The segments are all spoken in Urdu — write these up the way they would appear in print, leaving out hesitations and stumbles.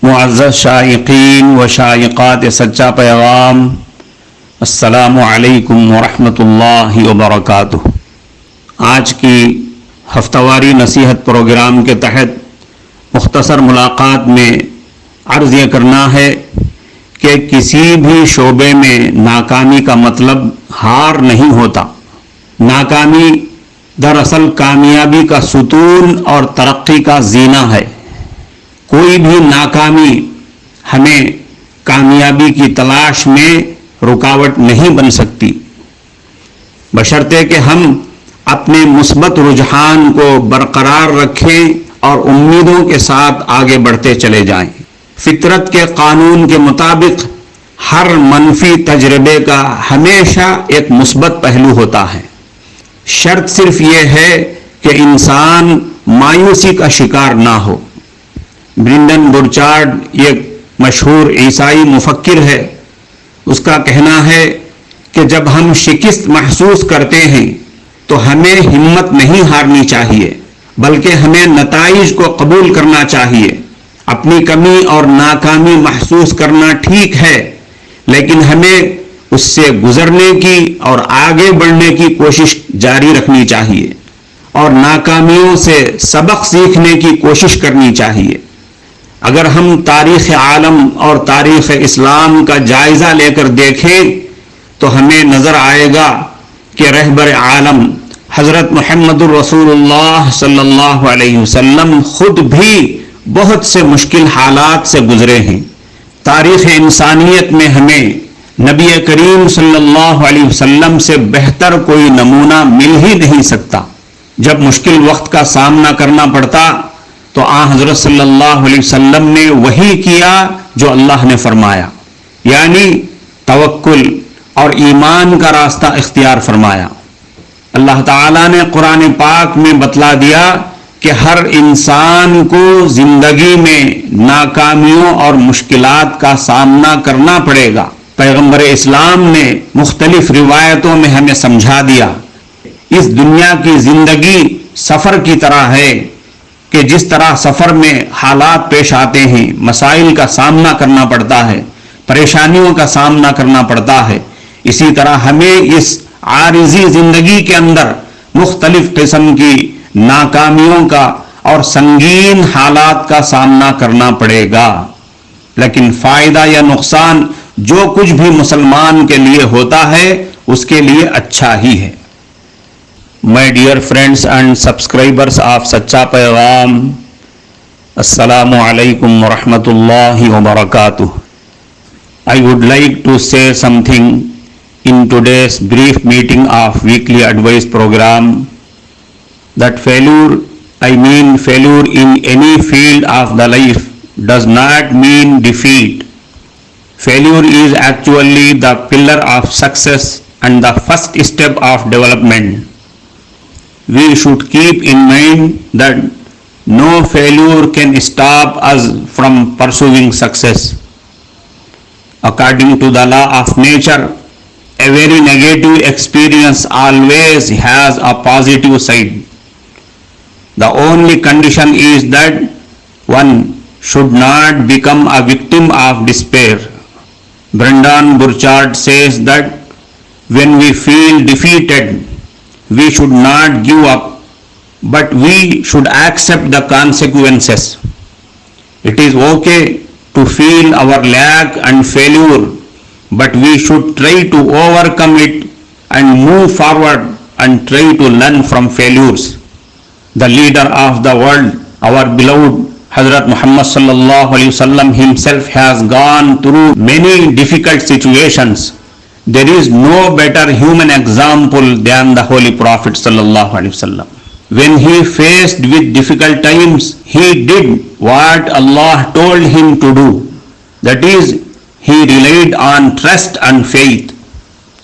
معزز شائقین و شائقات سچا پیغام، السلام علیکم ورحمۃ اللہ وبرکاتہ۔ آج کی ہفتہ واری نصیحت پروگرام کے تحت مختصر ملاقات میں عرض یہ کرنا ہے کہ کسی بھی شعبے میں ناکامی کا مطلب ہار نہیں ہوتا۔ ناکامی دراصل کامیابی کا ستون اور ترقی کا زینہ ہے۔ کوئی بھی ناکامی ہمیں کامیابی کی تلاش میں رکاوٹ نہیں بن سکتی، بشرطے کہ ہم اپنے مثبت رجحان کو برقرار رکھیں اور امیدوں کے ساتھ آگے بڑھتے چلے جائیں۔ فطرت کے قانون کے مطابق ہر منفی تجربے کا ہمیشہ ایک مثبت پہلو ہوتا ہے۔ شرط صرف یہ ہے کہ انسان مایوسی کا شکار نہ ہو۔ برینڈن برچارڈ ایک مشہور عیسائی مفکر ہے۔ اس کا کہنا ہے کہ جب ہم شکست محسوس کرتے ہیں تو ہمیں ہمت نہیں ہارنی چاہیے، بلکہ ہمیں نتائج کو قبول کرنا چاہیے۔ اپنی کمی اور ناکامی محسوس کرنا ٹھیک ہے، لیکن ہمیں اس سے گزرنے کی اور آگے بڑھنے کی کوشش جاری رکھنی چاہیے اور ناکامیوں سے سبق سیکھنے کی کوشش کرنی چاہیے۔ اگر ہم تاریخ عالم اور تاریخ اسلام کا جائزہ لے کر دیکھیں تو ہمیں نظر آئے گا کہ رہبر عالم حضرت محمد الرسول اللہ صلی اللہ علیہ وسلم خود بھی بہت سے مشکل حالات سے گزرے ہیں۔ تاریخ انسانیت میں ہمیں نبی کریم صلی اللہ علیہ وسلم سے بہتر کوئی نمونہ مل ہی نہیں سکتا۔ جب مشکل وقت کا سامنا کرنا پڑتا تو آن حضرت صلی اللہ علیہ وسلم نے وہی کیا جو اللہ نے فرمایا، یعنی توکل اور ایمان کا راستہ اختیار فرمایا۔ اللہ تعالیٰ نے قرآن پاک میں بتلا دیا کہ ہر انسان کو زندگی میں ناکامیوں اور مشکلات کا سامنا کرنا پڑے گا۔ پیغمبر اسلام نے مختلف روایتوں میں ہمیں سمجھا دیا اس دنیا کی زندگی سفر کی طرح ہے کہ جس طرح سفر میں حالات پیش آتے ہیں، مسائل کا سامنا کرنا پڑتا ہے، پریشانیوں کا سامنا کرنا پڑتا ہے، اسی طرح ہمیں اس عارضی زندگی کے اندر مختلف قسم کی ناکامیوں کا اور سنگین حالات کا سامنا کرنا پڑے گا، لیکن فائدہ یا نقصان جو کچھ بھی مسلمان کے لیے ہوتا ہے اس کے لیے اچھا ہی ہے۔ My dear friends and subscribers of Sacha Paigam, Assalamu alaikum wa rahmatullahi wa barakatuh. I would like to say something in today's brief meeting of weekly advice program that failure in any field of the life does not mean defeat. Failure is actually the pillar of success and the first step of development. We should keep in mind that no failure can stop us from pursuing success. According to the law of nature, a very negative experience always has a positive side. The only condition is that one should not become a victim of despair. Brendan Burchard says that when we feel defeated, we should not give up, but we should accept the consequences. It is okay to feel our lack and failure, but we should try to overcome it and move forward and try to learn from failures. The leader of the world, our beloved Hazrat Muhammad sallallahu alaihi wasallam himself has gone through many difficult situations. There is no better human example than the Holy Prophet sallallahu alaihi wasallam. When he faced with difficult times, he did what Allah told him to do. That is, he relied on trust and faith.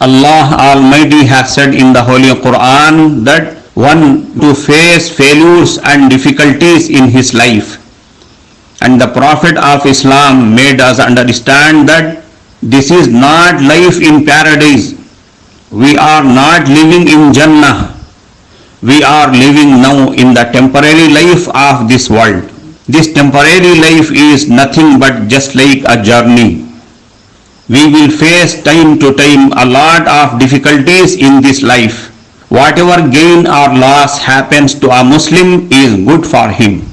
Allah Almighty has said in the Holy Quran that one to face failures and difficulties in his life. And the Prophet of Islam made us understand that this is not life in paradise. We are not living in Jannah. We are living now in the temporary life of this world. This temporary life is nothing but just like a journey. We will face time to time a lot of difficulties in this life. Whatever gain or loss happens to a Muslim is good for him.